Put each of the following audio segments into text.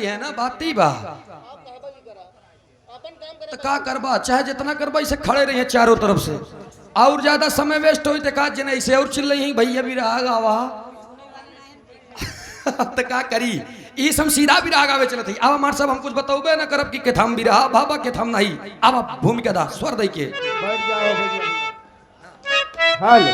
है ना बात ही बा तो का करबा चाहे जितना करबा इसे खड़े रहिए चारों तरफ से और ज्यादा समय वेस्ट हो का जन ऐसे और चिल्ल रही भैया भी राग आवा तो का करी ई हम सीधा भी राग आवे चलत अब हमार सब हम कुछ बताओगे ना करब कि केथम भी रहा बाबा केथम नहीं अब भूमिका दा स्वर दई के बैठ जाओ भैया। हाल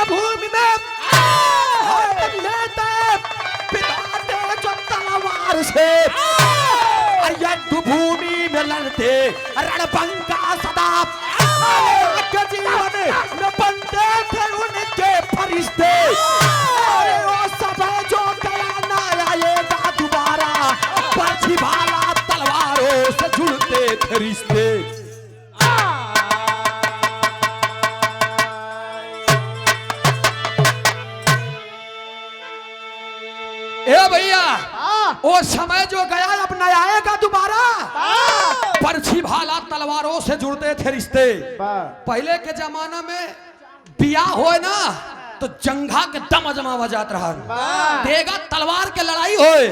भूमि में तलवार से भूमि में लड़ते रणभंगा सदा के जीवन में बनते थे उनके फरिश्ते वो सब जो गया ना आएगा दोबारा बरछी भाला तलवारों से जुड़ते थे रिश्ते। ए भैया वो समय जो गया अब न आएगा दोबारा बरछी भाला तलवारों से जुड़ते थे रिश्ते। पहले के जमाना में बियाह होए ना तो जंघा के दम अजमा बजात रहा देगा तलवार के लड़ाई होए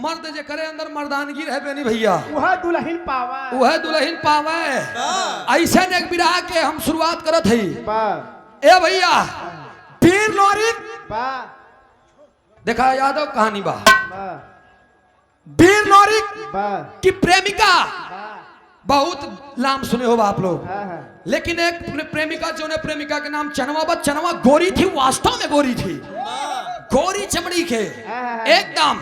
मर्द जे करे अंदर मर्दानगी रहे बेनी भैया वह दुल्हन पावे ऐसे ने एक बिरहा के हम शुरुआत करत हई। ए भैया पीर लोरी देखा यादव कहानी बा वीर लोरी की प्रेमिका बहुत नाम सुने हो आप लोग लेकिन एक प्रेमिका जो ने प्रेमिका के नाम चनवा गोरी थी वास्तव में गोरी थी गोरी चमड़ी के एकदम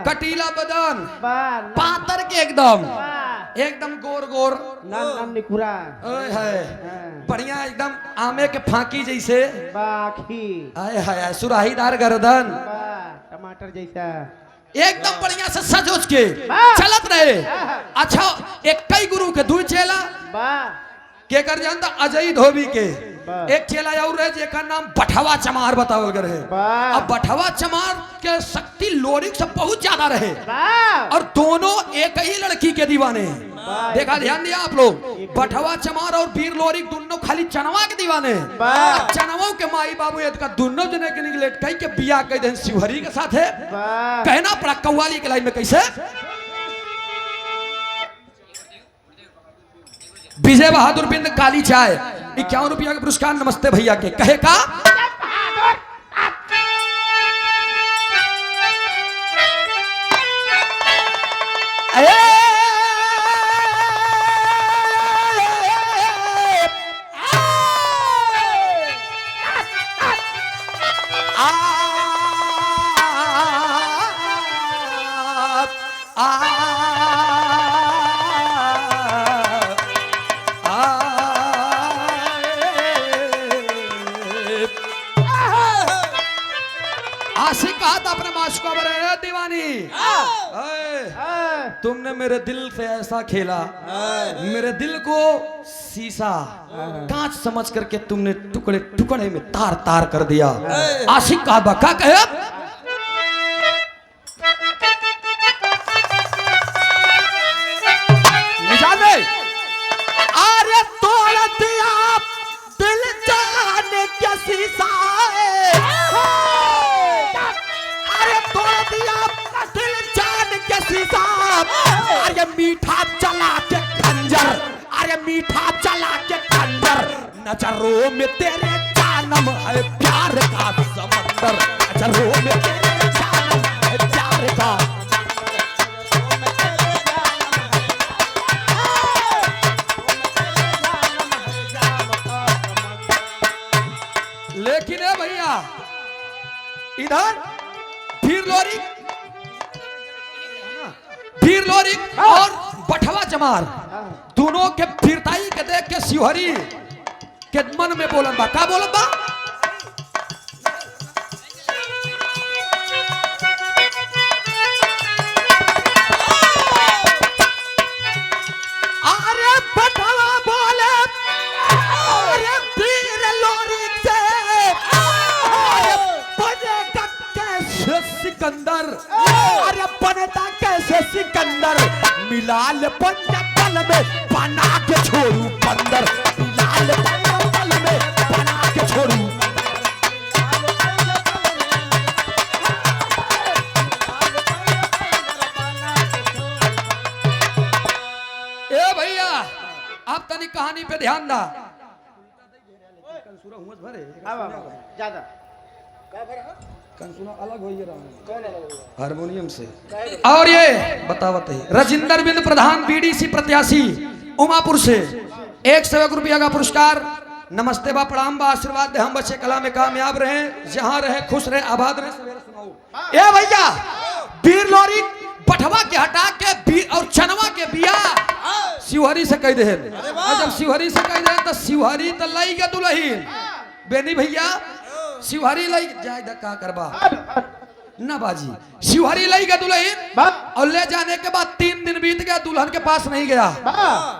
कटीला बदन पातर के एकदम गोर बढ़िया एकदम आमे के फांकी जैसे आए सुराहीदार गर्दन टमाटर जैसा एकदम बढ़िया से सजोज के चलत रहे। अच्छा एक कई गुरु के दू चेला के कर जानता अजय धोबी के एक चेला और रहे जेकर नाम बठवा चमार बतावल गए है। अब बठवा चमार के शक्ति लोरिक से बहुत ज्यादा रहे और दोनों एक ही लड़की के दीवाने देखा ध्यान दिया आप लोग बठवा चमार और वीर लोरिक दोनों खाली चनवा के दीवाने चनवा के माई बाबू का दोनों जने के निकले कई के बिया कई दिन शिवहरी के साथ है कहना पड़ा कव्वाली के लाइन में कैसे विजय बहादुर बिंद काली चाय 51 रुपया के पुरस्कार नमस्ते भैया के कहे का तुमने मेरे दिल से ऐसा खेला मेरे दिल को शीशा कांच समझ करके तुमने टुकड़े टुकड़े में तार तार कर दिया। आशिक का बका कहे अरे तोड़ दिया दिल जाने क्या शीशा अरे तोड़ दिया दिल जान के शीशा अरे मीठा चला के खंजर अरे मीठा चला के अंदर, नजरों में तेरे जानम है प्यार का समंदर, नजरों में तेरे जानम है प्यार का। लेकिन है भैया इधर भीर लोरी और बठवा जमार दोनों के वीरताई के देख के शिवहरी के मन में बोलन बा, का बोलन बा? अरे बठवा बोले, अरे वीर लोरी से, अरे बनेगा कैसे सिकंदर, अरे बनेगा कैसे सिकंदर, मिलाल पंजल में बना के छोड़ू बंदर, मिलाल पंजल में बना के छोड़ू। ए भैया आप तनी कहानी पे ध्यान दा। ज्यादा अलग हो हारमोनियम से। और ये बतावत है राजिंदर बिंद प्रधान बीडीसी प्रत्याशी उमापुर से 101 रुपया का पुरस्कार। नमस्ते बा प्रणाम बा आशीर्वाद दे, हम बच्चे कला में कामयाब रहे, जहां रहे खुश रहे आबाद रहे। ए भैया वीर लोरी पठवा के हटा के और चनवा के बिया शिवहरी से कह दे। और जब शिवहरी से कह दे तो शिवहरी तो लाई के दुल्हीन बेनी भैया शिवहरी लाई जाए का करबा ना बाजी, शिवहरी लाई के दुल्हीन और ले जाने के बाद 3 दिन बीत गया, दुल्हन के पास नहीं गया।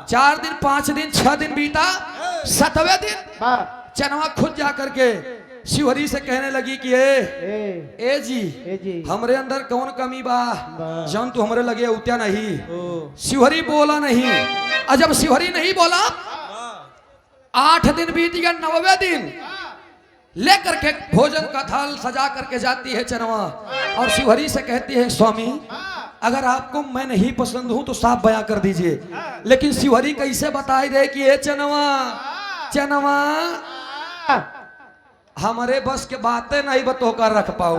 4 दिन 5 दिन 6 दिन बीता, 7वें दिन चनवा खुद जा करके शिवहरी से कहने लगी कि ए जी हमरे अंदर कौन कमी बा जौन तू हमरे लगे उत्या नहीं। शिवहरी बोला नहीं, और जब शिवहरी नहीं बोला 8 दिन बीत गया, 9वें दिन लेकर के भोजन का थाल सजा करके जाती है चनवा और शिवहरी से कहती है स्वामी अगर आपको मैं नहीं पसंद हूं तो साफ बयां कर दीजिए। लेकिन शिवहरी कैसे बताई दे कि ये चनवा हमारे बस के बातें नहीं बतो कर रख पाओ।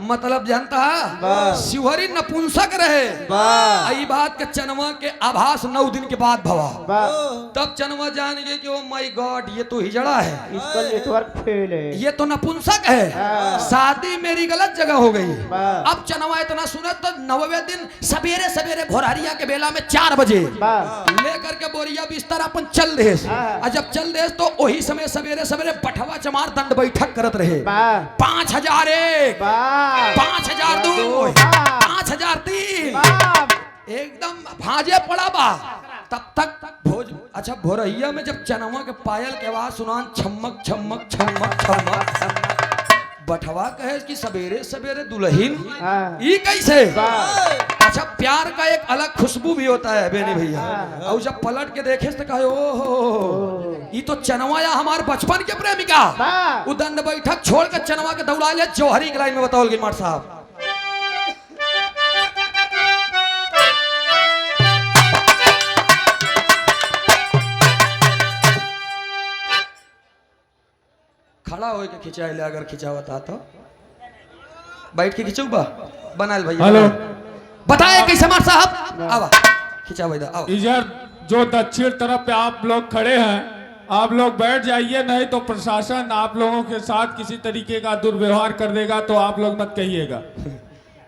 मतलब जानता है शिवहरी नपुंसक रहे। आई बात के चनवा के आभास 9 दिन के बाद भवा, तब चनवा जान गए कि ओ माय गॉड ये तो हिजड़ा है, इसका नेटवर्क फेल है, ये तो नपुंसक है, शादी मेरी गलत जगह हो गई। अब चनवा इतना सुना तो 9वें दिन सवेरे सवेरे भोरारिया के बेला में 4 बजे लेकर के बोरिया बिस्तर अपन चल दे। और जब चल दे तो वही समय सवेरे सवेरे पठवा चमार दंड बैठक करत रहे। 5001 5002 5003 एकदम भाजे पड़ा बा। तब तक अच्छा भोरहिया में जब चनवा के पायल के आवाज सुनान छमक छमक छमक छमक, बठवा कहे कि सवेरे सवेरे दुल्हीन ये कैसे। अच्छा प्यार का एक अलग खुशबू भी होता है बेनी भैया। और जब पलट के देखे तो कहे ओहो ये तो चनवा या हमारे बचपन के प्रेमिका। वो दंड बैठक छोड़ कर चनवा के दौड़ा ले जौहरी के लाइन में बताओ गिरमार साहब। खड़ा हो के खिंचाए ले, अगर खिंचावता तो बैठ के खिंचू बा बनाल भैया। हेलो बताए कैसे मार साहब आवा खिंचा भैया आओ। इधर जो दक्षिण तरफ पे आप लोग खड़े हैं आप लोग बैठ जाइए, नहीं तो प्रशासन आप लोगों के साथ किसी तरीके का दुर्व्यवहार कर देगा तो आप लोग मत कहिएगा।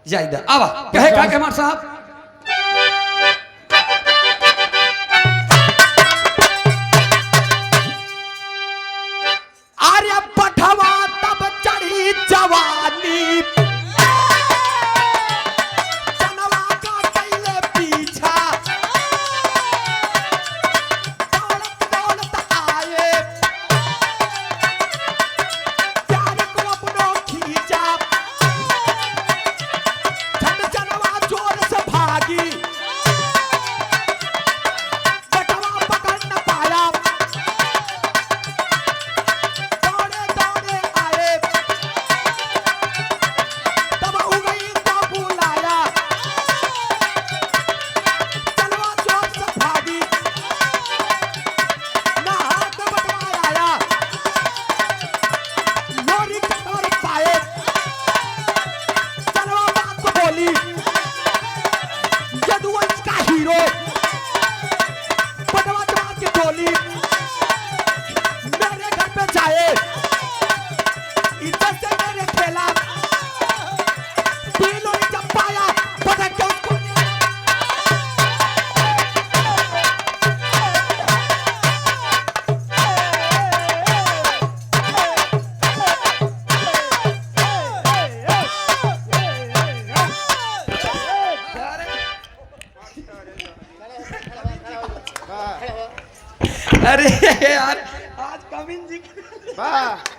जाइदा आवा कहे का के मार साहब। अरे पठवा तब चढ़ी जवानी, चनवा का कैले पीछा, दौलत दौलत आए, प्यार को अपनो खींचा, झट चनवा जोर से भागी, बटवा पकड़ न पाया, दौड़े वाह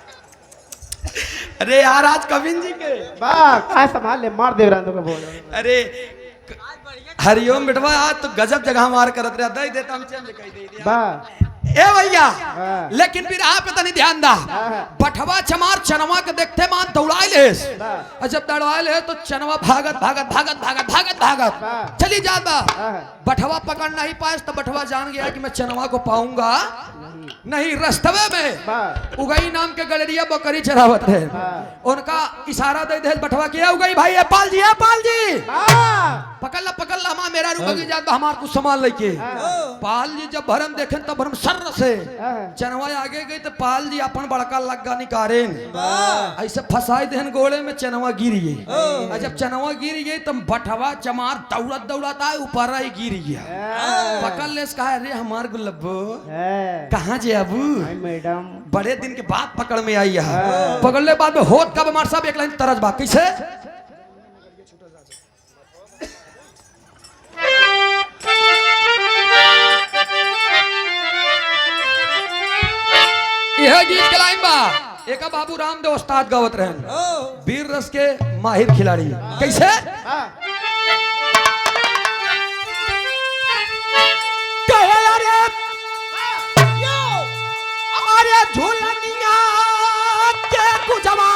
अरे यार आज कविन जी के वाह काय संभाल ले मार देव रांधो को बोल अरे हरिओम बिटवा आज तो गजब जगह मार करत रहा दे देता हम चेंज कह दे दिया वाह ए भैया हाँ। लेकिन फिर आप तनी ध्यान दा हाँ। बठवा चमार चनवा के देखते मान दौड़ाई लेस हाँ। और जब दौड़ाई ले तो चनवा भागत भागत भागत भागत भागत भागत हाँ। चली जाता हाँ। बठवा पकड़ नहीं पाए तो बठवा जान गया कि मैं चनवा को पाऊंगा नहीं रस्तवे में वाह उगई नाम के गलेरिया बकरी चरावत है हाँ। उनका इशारा दे दे बठवा किया उगई भाई है पाल जी वाह पकड़ ला हमार मेरा रुक जात हमार कुछ सामान लेके पाल जी जब भरम देखे तब भरम सर से हाँ। चनवा आगे गई तो पाल जी अपन बड़का लग्गा निकारे ऐसे फंसाई देहन गोले में चनवा गिर गई और जब चनवा गिर गई तो बठवा चमार दौड़त दौड़त आए ऊपर आई गिर गया पकड़ ले कहा अरे हमार गुल्लबो कहाँ जे अबू मैडम बड़े दिन के बाद पकड़ में आई है पकड़ले बाद में होत कब हमार साहब एक लाइन तरस बा कैसे यह गीत के लाइन बा एक बाबू रामदेव उस्ताद गावत रहन वीर रस के माहिर खिलाड़ी कैसे कहे अरे झूलनिया के गुजवा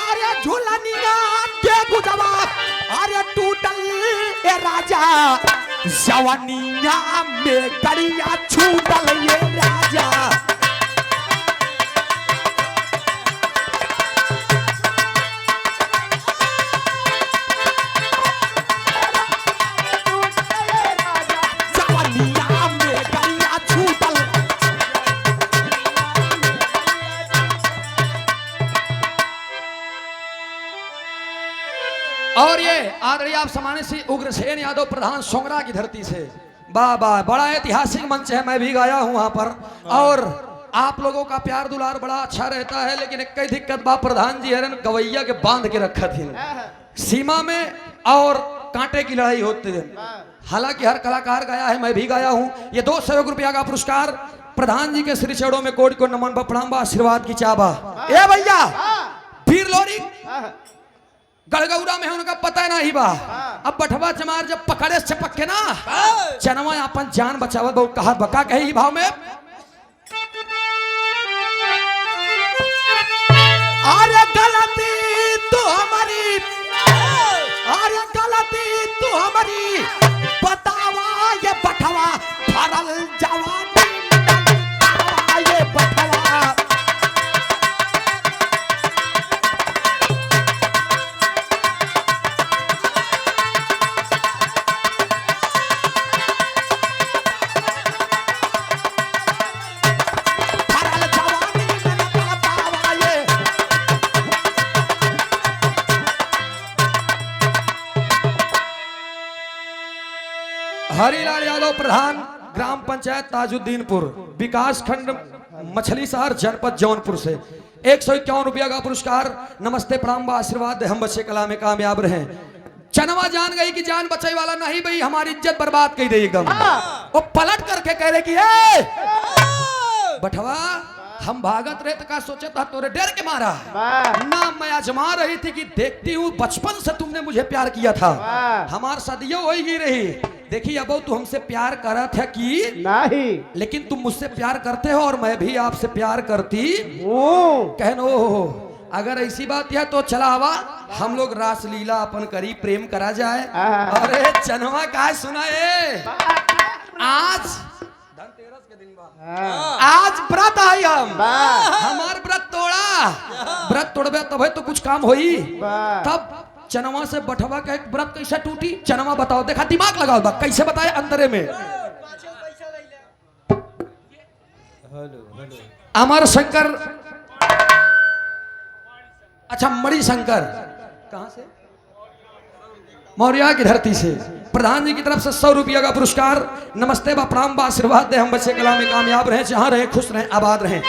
अरे झूलनिया के गुजवा अरे टूटल ए राजा जवानिया में गरिया छूटल ये राजा जवानिया में गरिया छूटल और ये आदरणीय आप समाने से उग्रसेन यादव प्रधान सोंगरा की धरती से वाह वाह बड़ा ऐतिहासिक मंच है मैं भी गाया हूं वहां पर और आप लोगों का प्यार दुलार बड़ा अच्छा रहता है लेकिन एक कई दिक्कत बा प्रधान जी हरन गवैया के बांध के रखा थी सीमा में और कांटे की लड़ाई होती है हालांकि हर कलाकार गाया है मैं भी गाया हूं ये 200 रुपया का पुरस्कार प्रधान जी के श्री चरणों में कोटि को नमन प्रणाम आशीर्वाद की चाबा ए भैया वीर लोरी गड़गौरा में उनका पता नहीं बा अब बठवा चमार जब पकड़े से पक्के ना चनवा अपन जान बचावत बहुत कहा बका कही भाव में अरे गलती तो हमारी अरे गलती तो हमारी बतावा ये बठवा भरल जवानी ये बठवा हरिलाल यादव प्रधान ग्राम पंचायत ताजुद्दीनपुर विकास खंड मछली शहर जनपद जौनपुर से 151 रुपया का पुरस्कार नमस्ते प्रणाम व आशीर्वाद हम बच्चे कला में कामयाब रहे चनवा जान गई कि जान बचाई वाला नहीं भाई हमारी इज्जत बर्बाद कर देगी एकदम वो पलट करके कह रहे कि बठवा हम भागत रहे तो का सोचे था तोरे डर के मारा ना मैं आजमा रही थी कि देखती हूँ बचपन से तुमने मुझे प्यार किया था हमार सदियों वही ही रही देखिए अब तू हमसे प्यार करा था कि नहीं लेकिन तुम मुझसे प्यार करते हो और मैं भी आपसे प्यार करती कहनो अगर ऐसी बात है तो चला हवा हम लोग रासलीला अपन करी प्रेम करा जाए अरे चनवा का सुनाए आज आज व्रत आई हम हमार व्रत तोड़बे तब तो कुछ काम होई तब चनवा से बठवा का एक व्रत कैसे टूटी चनवा बताओ देखा दिमाग लगाओ बा कैसे बताए अंतरे में अमर शंकर अच्छा मणि शंकर कहां से मौर्या की धरती से प्रधान जी की तरफ से 100 रुपया का पुरस्कार नमस्ते व प्रणाम व आशीर्वाद दे हम बच्चे कला में कामयाब रहे जहां रहे खुश रहे आबाद रहे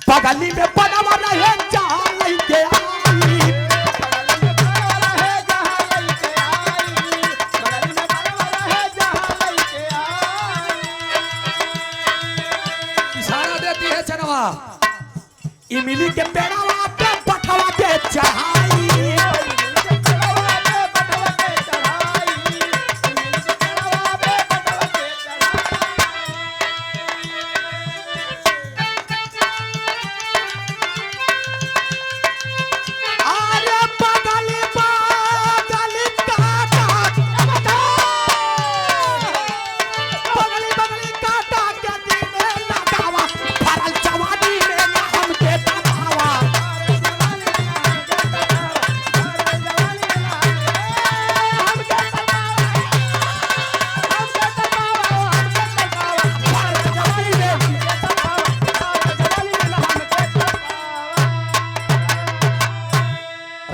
बगली में बनवा रहे जहां लेके आई इमली के पेड़वा पे बठवा के चढ़ाई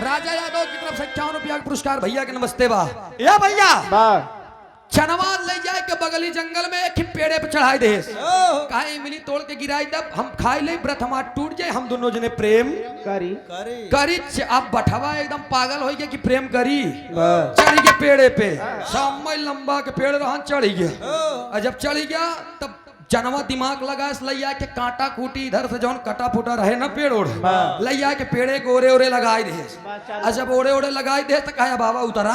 राजा यादव की तरफ से 51 रुपया का पुरस्कार भैया के नमस्ते बा। या भैया चनवा ले जाए के बगली जंगल में एक ही पेड़े पे चढ़ाई दे काहे इमली तोड़ के गिराई तब हम खाई ले व्रत हमार टूट जाए हम दोनों जने प्रेम करी करी अब बठवा एकदम पागल हो गया कि प्रेम करी चढ़ गया पेड़े पे 100 मील लंबा के पेड़ रहा चढ़ गया और जब चढ़ गया तब जनवा दिमाग लगा इस लैया के कांटा कूटी इधर से जौन कटा फूटा रहे ना पेड़ ओढ़ लैया के पेड़े को ओरे ओरे लगाई दे और जब ओरे ओरे लगाई दे तो कहा बाबा उतरा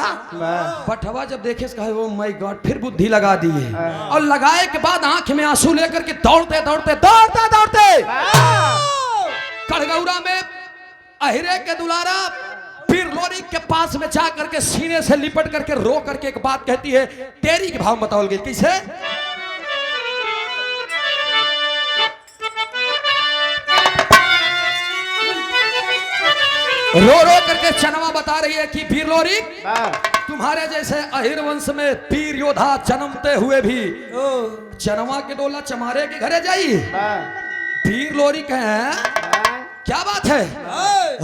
बठवा जब देखे कहे ओ माय गॉड फिर बुद्धि लगा दी है और लगाए के बाद आंख में आंसू लेकर के दौड़ते दौड़ते दौड़ते दौड़ते कड़गौरा में अहिरे के दुलारा फिर लोरी के पास में जा करके सीने से लिपट करके रो करके एक बात कहती है तेरी के भाव बताओ गई कैसे रो रो करके चनवा बता रही है कि वीर लोरी तुम्हारे जैसे अहिर वंश में वीर योद्धा जन्मते हुए भी चनवा के डोला चमारे के घरे जाई वीर लोरी कहे क्या बात है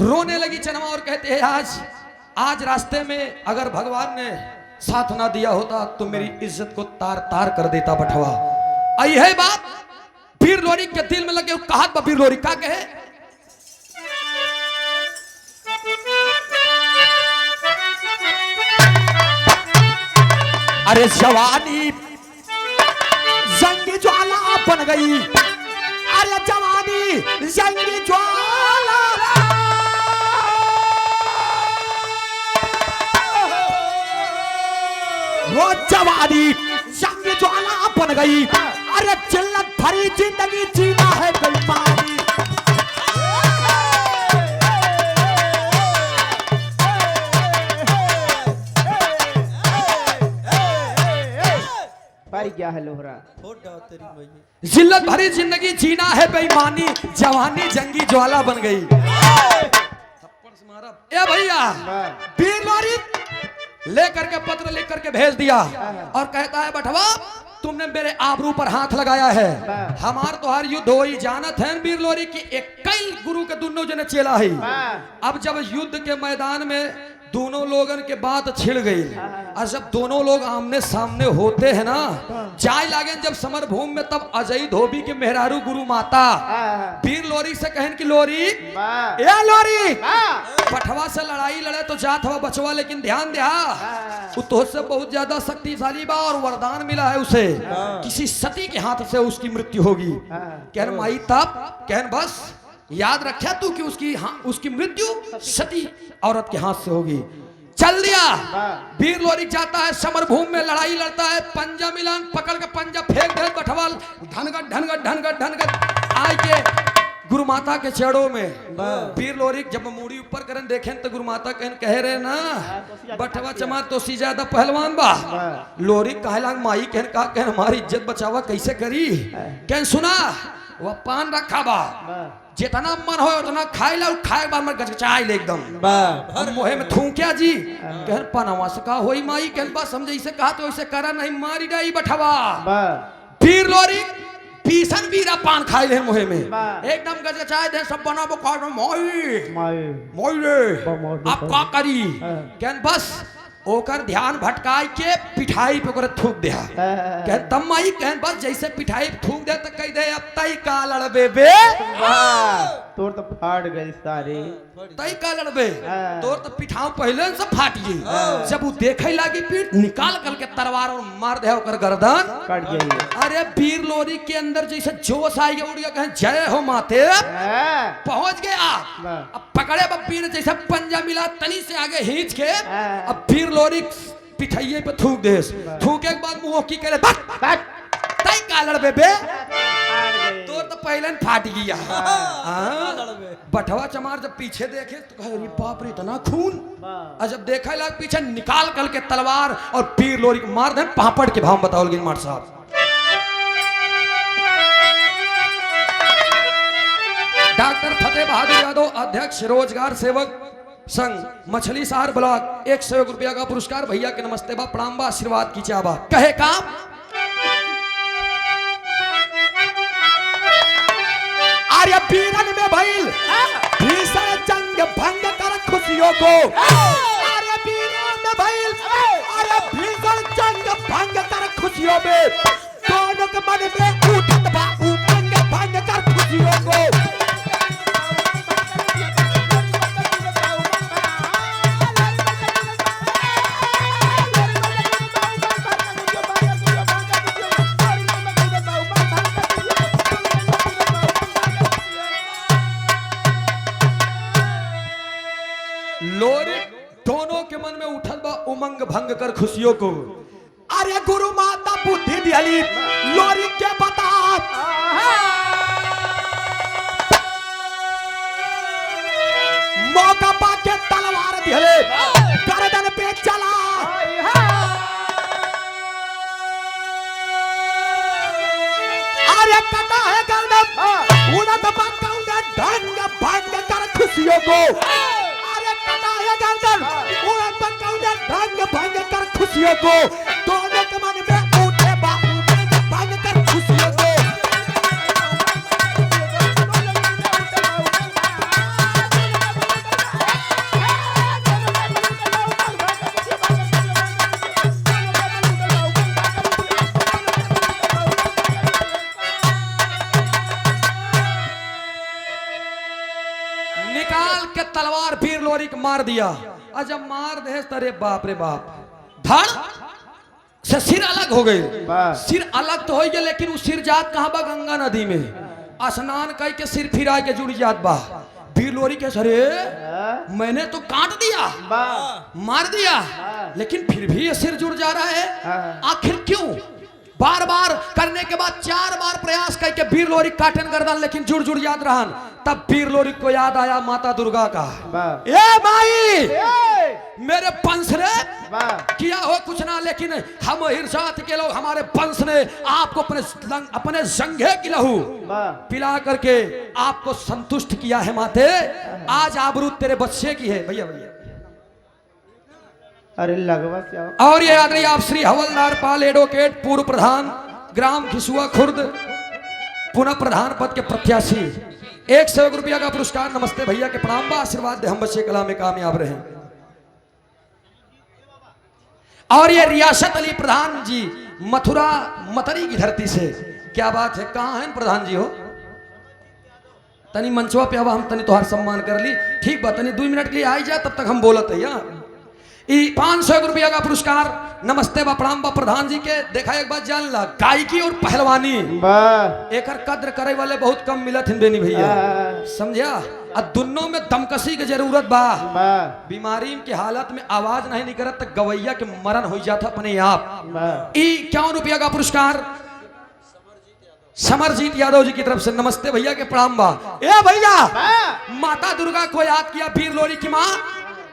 रोने लगी चनवा और कहते हैं आज रास्ते में अगर भगवान ने साथ ना दिया होता तो मेरी इज्जत को तार तार कर देता बठवा आई है बात वीर लोरी के दिल में लगे कहा वीर लोरी का कहे अरे जवानी जंग ज्वाला बन गई अरे जवानी जंग ज्वाला वो जवानी जंग ज्वाला बन गई अरे जिल्लत भरी जिंदगी जीना है बेईमानी पारी क्या है लोहरा जिल्लत भरी जिंदगी जीना है बेईमानी जवानी जंगी ज्वाला बन गई ए भैया वीर लोरी ले करके पत्र लिख करके भेज दिया और कहता है बठवा तुमने मेरे आबरू पर हाथ लगाया है हमार तोहार युद्ध हो जानत है वीर लोरी की एक कई गुरु के दोनों जने चेला है अब जब युद्ध के मैदान में दोनों लोगों के बात छिड़ गई और जब दोनों लोग आमने सामने होते हैं ना जाए लागे जब समर भूमि में तब अजय धोबी के मेहरारू गुरु माता वीर लोरी से कहन की लोरी या लोरी पठवा से लड़ाई लड़े तो जात हवा बचवा लेकिन ध्यान दिया तो से बहुत ज्यादा शक्तिशाली बा और वरदान मिला है उसे किसी सती के हाथ से उसकी मृत्यु होगी कहन माई तब कहन बस याद रखा तू कि उसकी मृत्यु सती औरत के हाथ से होगी चल दिया वीर लोरी जाता है समर भूमि में लड़ाई लड़ता है पंजा मिलान पकड़ के पंजा फेंक दे बठवाल धनगट धनगट धनगट धनगट आए के गुरु माता के चेड़ों में वीर लोरी जब मूड़ी ऊपर करन देखें तो गुरु माता कह रहे ना बठवा चमार तो सी ज्यादा पहलवान बा लोरी कहला माई कहन हमारी इज्जत बचावा कैसे करी कहन सुना वह पान रखा बा जितना मन हो उतना खाए ला खाए बाद में गचगचाई ले एकदम और मोहे में थूक्या जी कहन पनवा से का होई माई कहन बा समझे इसे कहा तो ऐसे करा नहीं मारी डाई बठवा वीर लोरी पीसन बीरा पान खाए ले मोहे में एकदम गचगचाए दे सब बना बुखार मोई मोई रे अब का करी कहन बस ओकर ध्यान भटकाई के पिठाई पे ओकरे थूक दिया कह तम माई कह बस जैसे पिठाई पे थूक दे तो कह दे अब तई का लड़बे बे तोर तो फाड़ गई सारी तई का लड़बे तोर तो पिठाव पहले से फाट गई जब वो देखे लगी पीठ निकाल करके तलवार और मार दे ओकर गर्दन कट गई अरे वीर लोरी के अंदर जैसे जोश आई उड़ गया कहे जय हो माते पहुंच गया अब पकड़े बब्बी ने जैसे पंजा मिला तनी से आगे खींच के अब वीर लोरी पिठाइये पे थूक दे थूके के बाद मुंह की करे तई का लड़बे बे तो पहले फाट गया बटवा चमार जब पीछे देखे तो कहे अरे बाप रे इतना खून और जब देखा लग पीछे निकाल कर के तलवार और पीर लोरी को मार दे पापड़ के भाव बताओ गिन मार साहब डॉक्टर फतेह बहादुर यादव अध्यक्ष रोजगार सेवक संघ मछली शहर ब्लॉक 100 रुपया का पुरस्कार भैया के नमस्ते बा प्रणाम बा आशीर्वाद की चाबा कहे काम अरे पीरन में भइल भीषण जंग भंग कर खुशियों को अरे पीरन में भइल अरे भीषण जंग भंग कर खुशियों में दोनों के मन में उठत बा उमंग भंग कर खुशियों को लोरी दोनों के मन में उठल बा उमंग भंग कर खुशियों को अरे गुरु माता बुद्धि दिहली लोरी के बता मौका पाके तलवार दिहले गर्दन पे चला अरे कटा है गर्दन उड़त बंगा ढंग भंग कर खुशियों को ढंग भंग कर खुशियों को दोनों के मन में उठे बाबू भंग कर खुशियों को निकाल के तलवार वीर लोरी को मार दिया और जब मार दे तरे बाप रे बाप धड़ से सिर अलग हो गई सिर अलग तो हो गया लेकिन उस सिर जात कहाँ बा गंगा नदी में स्नान कई के सिर फिरा के जुड़ जात बा वीर लोरी के सरे मैंने तो काट दिया मार दिया लेकिन फिर भी ये सिर जुड़ जा रहा है आखिर क्यों बार बार करने के बाद 4 बार प्रयास करके वीर लोरी काटन गर्दन लेकिन जुड़ जुड़ याद रहन तब वीर लोरी को याद आया माता दुर्गा का ए माई मेरे वंश ने किया हो कुछ ना लेकिन हम हिरजात के लोग हमारे वंश ने आपको अपने जंघे की लहू पिला करके आपको संतुष्ट किया है माते आज आबरू तेरे बच्चे की है भैया भैया अरे लगवा क्या और ये याद रही आप श्री हवलदार पाल एडवोकेट पूर्व प्रधान ग्राम घिसुआ खुर्द पुनः प्रधान पद के प्रत्याशी 100 रुपया का पुरस्कार नमस्ते भैया के प्रणाम बा आशीर्वाद दे हम बच्चे कला में कामयाब रहे और ये रियासत अली प्रधान जी मथुरा मतरी की धरती से क्या बात है कहाँ है प्रधान जी हो तनी मंचवा पे अब हम तनी तोहार सम्मान कर ली ठीक बा तनी 2 मिनट के लिए आई जाए तब तक हम बोलत है 500 रुपया का पुरस्कार नमस्ते बा प्रणाम बा प्रधान जी के देखा एक बात जान ला गायकी और पहलवानी एक कद्र करे वाले बहुत कम मिलत हैं बेनी भैया समझा और दोनों में दमकसी की जरूरत बा बीमारी की हालत में आवाज नहीं निकलत तो गवैया के मरण हो जाता अपने आप 51 रुपया का पुरस्कार समरजीत यादव जी की तरफ से नमस्ते भैया के प्रणाम बा ए भैया माता दुर्गा को याद किया वीर लोरी की माँ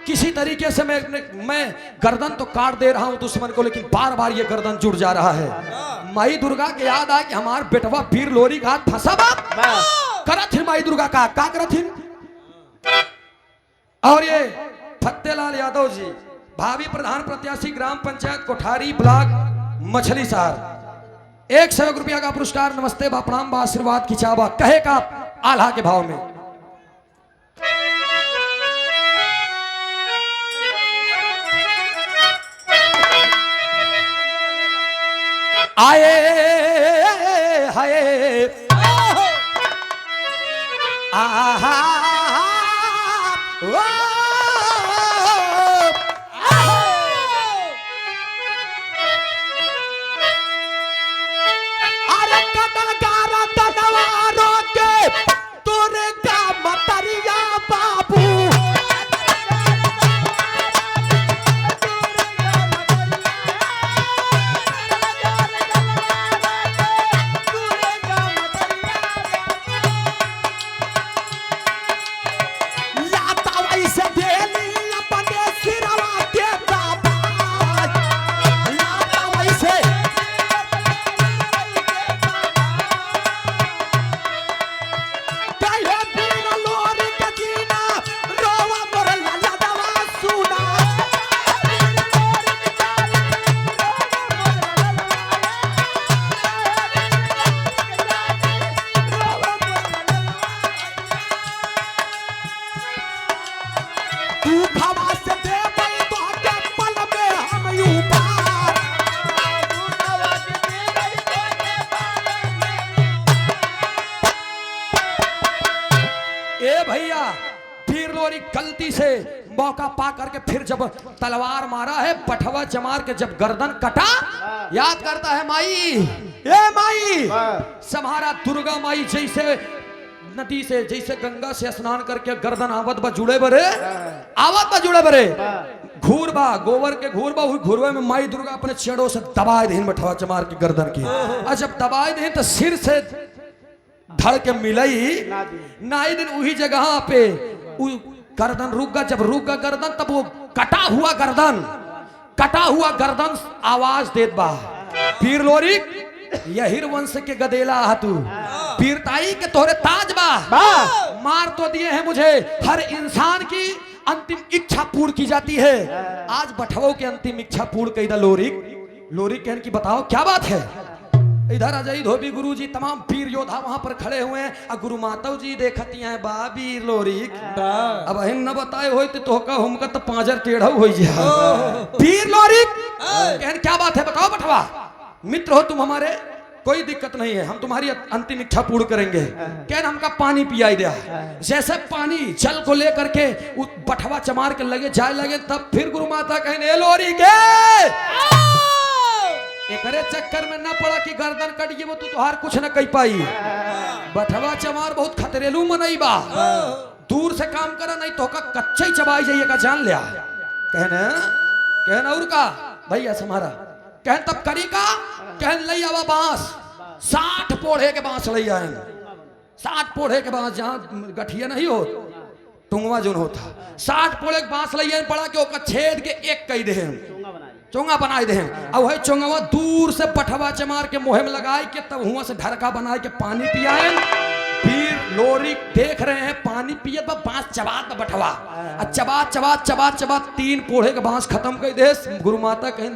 किसी तरीके से मैं गर्दन तो काट दे रहा हूं दुश्मन को लेकिन बार बार ये गर्दन जुड़ जा रहा है माई दुर्गा के याद आया कि हमार बेटवा वीर लोरी का हाथ फंसा बाप करत हिन माई दुर्गा का करत हिन और ये फतेलाल यादव जी भावी प्रधान प्रत्याशी ग्राम पंचायत कोठारी ब्लॉक मछली शहर 100 रुपया का पुरस्कार नमस्ते बा प्रणाम बा आशीर्वाद की चाबा कहे का आल्हा के भाव में आए हाय आहा ओ अरे कदल गारा तनवारो के तोरे का मतरिया बाबू लाता वैसे देली अपने सिरवा के बाबा लाता वैसे कहे पीर लोरी के जीना रोवा मोर ललदवा सुना तू भवा से दे भाई तो के पल में हम यूं पार ए भैया फिर लोरी गलती से मौका पा करके फिर जब तलवार मारा है पठवा चमार के जब गर्दन कटा याद करता है माई ए माई सम्हारा दुर्गा माई जैसे नदी से जैसे गंगा से स्नान करके गर्दन आवत बा जुड़े बरे आवत बा जुड़े बरे घूर बा गोबर के घूर बा हुई घूरवे में माई दुर्गा अपने छेड़ों से दबाए देन पठवा चमार की गर्दन की और जब दबाए देन तो सिर से धड़ के मिलई नाई दिन वही जगह पे गर्दन रुक गया जब रुक गया गर्दन तब वो कटा हुआ गर्दन आवाज देत बा पीर लोरी यहिर वंश के गदेला हतू पीरताई के तोहरे ताज बा मार तो दिए हैं मुझे हर इंसान की अंतिम इच्छा पूर्ण की जाती है आज बठवों की अंतिम इच्छा पूर्ण कही था लोरी कहन की बताओ क्या बात है इधर अजय धोबी गुरु जी तमाम वीर योद्धा वहां पर खड़े हुए हैं और गुरु माता जी देखती हैं बाबी लोरी अब हिन न बताए हो तो का हमका तो पांजर टेढ़ा हो जा वीर लोरी कहन क्या बात है बताओ बठवा मित्र हो तुम हमारे कोई दिक्कत नहीं है हम तुम्हारी अंतिम इच्छा पूर्ण करेंगे कहन हमका पानी पियाई दिया जैसे पानी जल को लेकर के बठवा चमार के लगे जाए लगे तब फिर गुरु माता कहने लोरी के एकरे चक्कर में ना पड़ा कि गर्दन कट गई वो तू तोहार कुछ न कह पाई बठवा चमार बहुत खतरेलू मनई बा दूर से काम करा नहीं तो का कच्चा ही चबाई जाइए का जान लिया कहना और का भैया समारा कहन तब करी का कहन लई आवा बांस 60 पोढ़े के बांस लई आए 60 पोढ़े के बांस जहां गठिया नहीं हो टुंगवा जोन होता 60 पोढ़े के बांस लई आए पड़ा के ओका छेद के एक कई दे चोंगा बनाए दे अब वही चोंगवा दूर से बठवा चमार के मुहे में लगाए के तब हुआ से ढरका बनाए के पानी पियाए फिर लोरी देख रहे हैं पानी पिए बांस चबात बठवा चबात 3 पोढ़े के बांस खत्म कर दे गुरु माता कहीं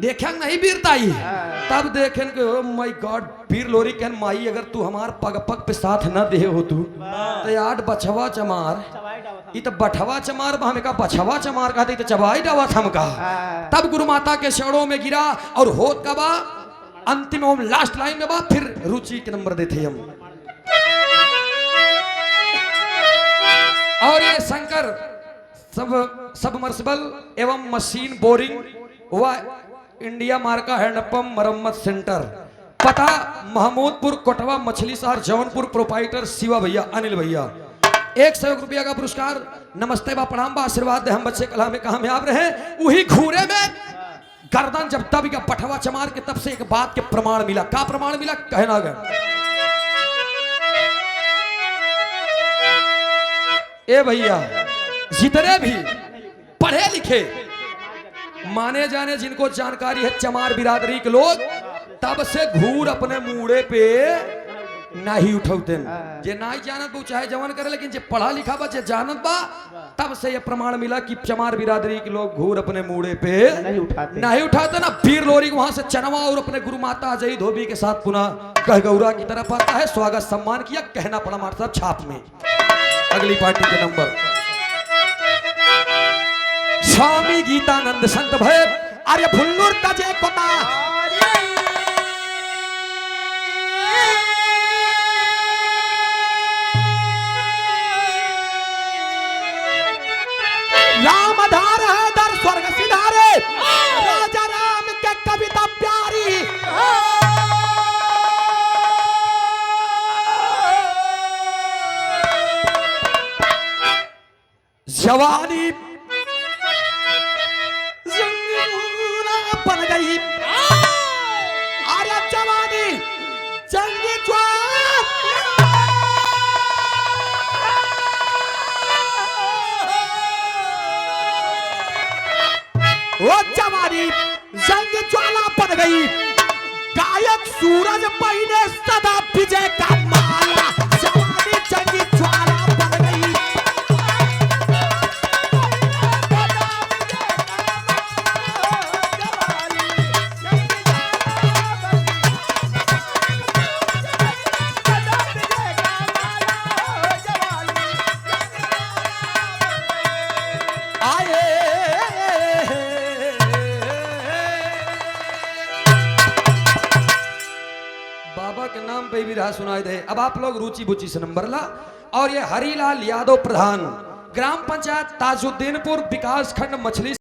देखा नहीं बीरताई तब देखें कि ओ माय गॉड पीर लोरी कहन माई अगर तू हमार पग पग पे साथ न दे हो तू तो यार बछवा चमार ये तो बठवा चमार हमें का बछवा चमार कहते तो चबाई डावा थम का तब गुरु माता के शरणों में गिरा और होत का बा अंतिम लास्ट लाइन में बा फिर रुचि के नंबर देते हम और ये शंकर सबमर्सिबल एवं मशीन बोरिंग हुआ इंडिया मार्का हैंडपंप मरम्मत सेंटर पता महमूदपुर कोटवा मछली शहर जौनपुर प्रोपाइटर शिवा भैया अनिल भैया 100 रुपया का पुरस्कार नमस्ते बा प्रणाम बा आशीर्वाद दे हम बच्चे कला में कामयाब रहे वही घूरे में गर्दन जब दब गया पठवा चमार के तब से एक बात के प्रमाण मिला का प्रमाण मिला कहना गया ए भैया जितने भी पढ़े लिखे माने जाने जिनको जानकारी है चमार बिरादरी के लोग तब से घूर अपने मूड़े पे नहीं उठौते जे नहीं जानत बा चाहे जवान करे लेकिन जे पढ़ा लिखा बा जे जानत बा तब से ये प्रमाण मिला कि चमार बिरादरी के लोग घूर अपने मूड़े पे नहीं उठाते ना पीर लोरी वहां से चनवा और अपने गुरु माता अजय धोबी के साथ पुनः कहगौरा की तरफ आता है स्वागत सम्मान किया कहना पड़ा हमारे साहब छाप में अगली पार्टी के नंबर स्वामी गीतानंद संत भय अरे भुल्लुर तजे कोता जवानी जंगीला बन गई, अरे जवानी जंगी ज्वार, वो जवानी जंग ज्वाला बन गई, गायक सूरज पहिने सदा विजय का माला, जवानी जंगी ज्वाला बन गई। बाबा के नाम पे भी रहा सुनाई दे। अब आप लोग रुचि बुचि से नंबर ला। और ये हरीलाल यादव प्रधान, ग्राम पंचायत ताजुद्दीनपुर, विकास खंड मछली